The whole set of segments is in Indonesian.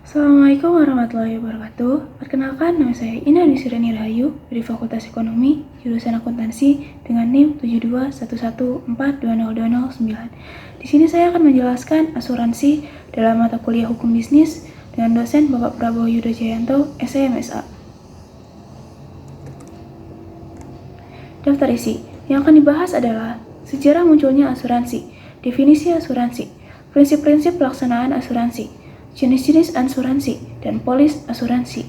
Assalamualaikum warahmatullahi wabarakatuh. Perkenalkan, nama saya Ina Dwi Sirani Rahayu dari Fakultas Ekonomi, jurusan Akuntansi dengan NIM 721114202009. Di sini saya akan menjelaskan asuransi dalam mata kuliah Hukum Bisnis dengan dosen Bapak Prabowo Yudo Jayanto, SMSA. Daftar isi. Yang akan dibahas adalah sejarah munculnya asuransi, definisi asuransi, prinsip-prinsip pelaksanaan asuransi, jenis-jenis asuransi, dan polis asuransi.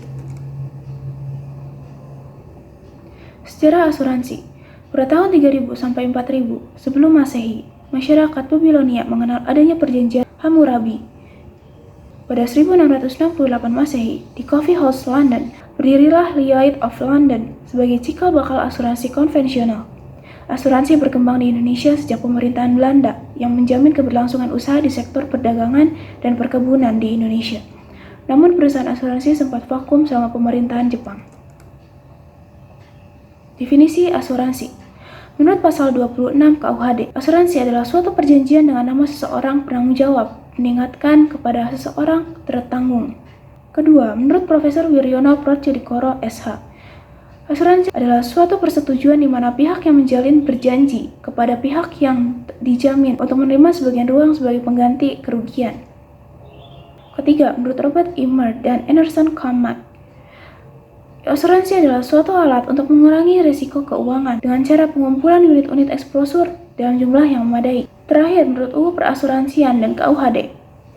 Sejarah asuransi. Pada tahun 3000 sampai 4000 sebelum Masehi, masyarakat Babilonia mengenal adanya perjanjian Hammurabi. Pada 1668 Masehi, di Coffee House London, berdirilah Lloyd's of London sebagai cikal bakal asuransi konvensional. Asuransi berkembang di Indonesia sejak pemerintahan Belanda yang menjamin keberlangsungan usaha di sektor perdagangan dan perkebunan di Indonesia. Namun perusahaan asuransi sempat vakum selama pemerintahan Jepang. Definisi asuransi. Menurut pasal 26 KUHD, asuransi adalah suatu perjanjian dengan nama seseorang penanggung jawab, mengingatkan kepada seseorang tertanggung. Kedua, menurut Profesor Wiryono Prodjodikoro SH, asuransi adalah suatu persetujuan di mana pihak yang menjalin berjanji kepada pihak yang dijamin untuk menerima sebagian uang sebagai pengganti kerugian. Ketiga, menurut Robert Immer dan Emerson Kamak, asuransi adalah suatu alat untuk mengurangi risiko keuangan dengan cara pengumpulan unit-unit eksposur dalam jumlah yang memadai. Terakhir, menurut UU Perasuransian dan KUHD,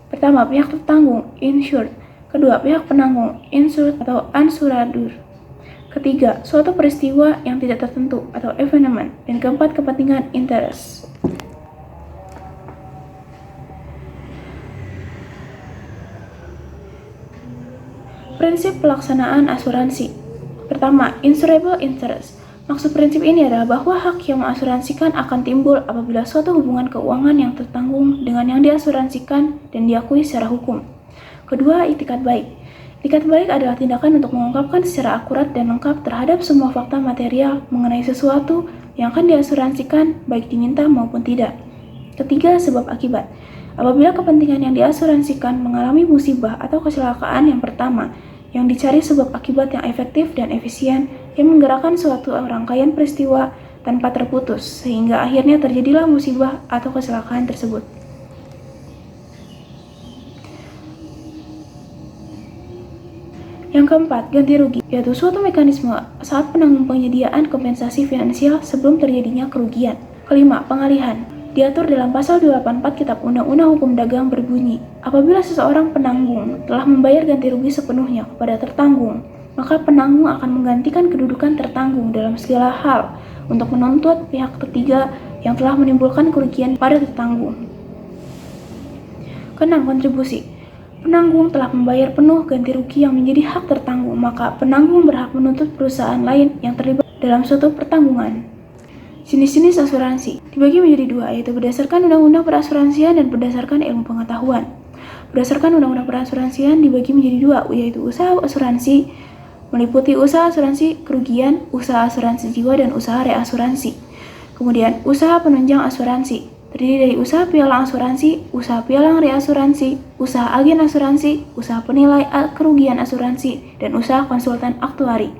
pertama, pihak tertanggung, insured. Kedua, pihak penanggung, insured atau unsuradur. Ketiga, suatu peristiwa yang tidak tertentu atau evenement. Dan keempat, kepentingan interest. Prinsip pelaksanaan asuransi. Pertama, insurable interest. Maksud prinsip ini adalah bahwa hak yang mengasuransikan akan timbul apabila suatu hubungan keuangan yang tertanggung dengan yang diasuransikan dan diakui secara hukum. Kedua, itikat baik. Itikat baik adalah tindakan untuk mengungkapkan secara akurat dan lengkap terhadap semua fakta material mengenai sesuatu yang akan diasuransikan, baik diminta maupun tidak. Ketiga, sebab akibat. Apabila kepentingan yang diasuransikan mengalami musibah atau kecelakaan yang pertama, yang dicari sebab akibat yang efektif dan efisien yang menggerakkan suatu rangkaian peristiwa tanpa terputus, sehingga akhirnya terjadilah musibah atau kecelakaan tersebut. Yang keempat, ganti rugi, yaitu suatu mekanisme saat penanggung penyediaan kompensasi finansial sebelum terjadinya kerugian. Kelima, pengalihan. Diatur dalam pasal 284 Kitab Undang-Undang Hukum Dagang berbunyi, apabila seseorang penanggung telah membayar ganti rugi sepenuhnya kepada tertanggung, maka penanggung akan menggantikan kedudukan tertanggung dalam segala hal untuk menuntut pihak ketiga yang telah menimbulkan kerugian pada tertanggung. Keenam, kontribusi. Penanggung telah membayar penuh ganti rugi yang menjadi hak tertanggung, maka penanggung berhak menuntut perusahaan lain yang terlibat dalam suatu pertanggungan. Jenis-jenis asuransi dibagi menjadi dua, yaitu berdasarkan Undang-Undang Perasuransian dan berdasarkan ilmu pengetahuan. Berdasarkan Undang-Undang Perasuransian dibagi menjadi dua, yaitu usaha asuransi, meliputi usaha asuransi kerugian, usaha asuransi jiwa, dan usaha reasuransi. Kemudian, usaha penunjang asuransi terdiri dari usaha pialang asuransi, usaha pialang reasuransi, usaha agen asuransi, usaha penilai kerugian asuransi, dan usaha konsultan aktuari.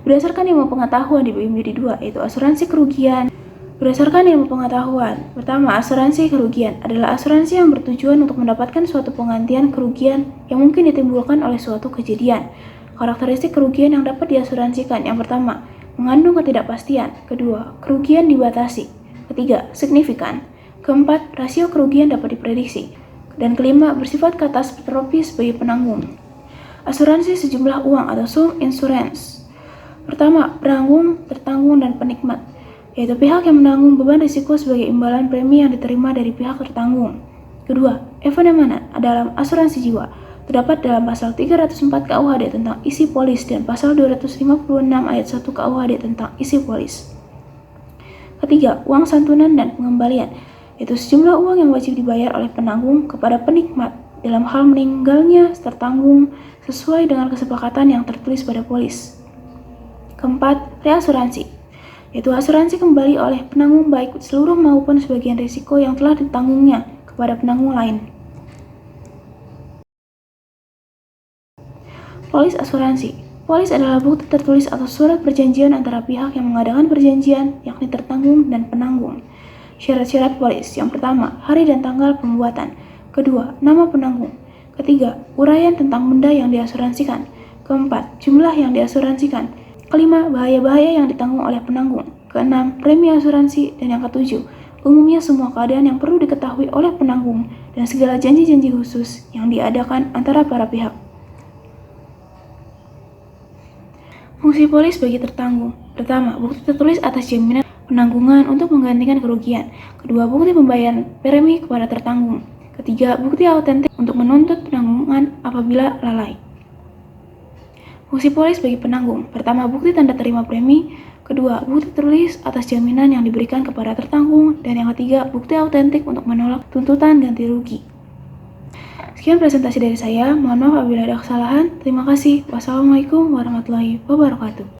Berdasarkan ilmu pengetahuan dibagi menjadi dua, yaitu asuransi kerugian. Berdasarkan ilmu pengetahuan, pertama, asuransi kerugian adalah asuransi yang bertujuan untuk mendapatkan suatu penggantian kerugian yang mungkin ditimbulkan oleh suatu kejadian. Karakteristik kerugian yang dapat diasuransikan, yang pertama, mengandung ketidakpastian. Kedua, kerugian dibatasi. Ketiga, signifikan. Keempat, rasio kerugian dapat diprediksi. Dan kelima, bersifat katastrofis bagi penanggung. Asuransi sejumlah uang atau sum insurance. Pertama, penanggung, tertanggung, dan penikmat, yaitu pihak yang menanggung beban risiko sebagai imbalan premi yang diterima dari pihak tertanggung. Kedua, evenement dalam asuransi jiwa, terdapat dalam pasal 304 KUHD tentang isi polis dan pasal 256 ayat 1 KUHD tentang isi polis. Ketiga, uang santunan dan pengembalian, yaitu sejumlah uang yang wajib dibayar oleh penanggung kepada penikmat dalam hal meninggalnya tertanggung sesuai dengan kesepakatan yang tertulis pada polis. Keempat, reasuransi, yaitu asuransi kembali oleh penanggung baik seluruh maupun sebagian risiko yang telah ditanggungnya kepada penanggung lain. Polis asuransi. Polis adalah bukti tertulis atau surat perjanjian antara pihak yang mengadakan perjanjian, yakni tertanggung dan penanggung. Syarat-syarat polis. Yang pertama, hari dan tanggal pembuatan. Kedua, nama penanggung. Ketiga, uraian tentang benda yang diasuransikan. Keempat, jumlah yang diasuransikan. Kelima, bahaya-bahaya yang ditanggung oleh penanggung. Keenam, premi asuransi. Dan yang ketujuh, umumnya semua keadaan yang perlu diketahui oleh penanggung dan segala janji-janji khusus yang diadakan antara para pihak. Fungsi polis bagi tertanggung. Pertama, bukti tertulis atas jaminan penanggungan untuk menggantikan kerugian. Kedua, bukti pembayaran premi kepada tertanggung. Ketiga, bukti autentik untuk menuntut penanggungan apabila lalai. Fungsi polis bagi penanggung. Pertama, bukti tanda terima premi. Kedua, bukti tertulis atas jaminan yang diberikan kepada tertanggung. Dan yang ketiga, bukti autentik untuk menolak tuntutan ganti rugi. Sekian presentasi dari saya, mohon maaf apabila ada kesalahan. Terima kasih. Wassalamualaikum warahmatullahi wabarakatuh.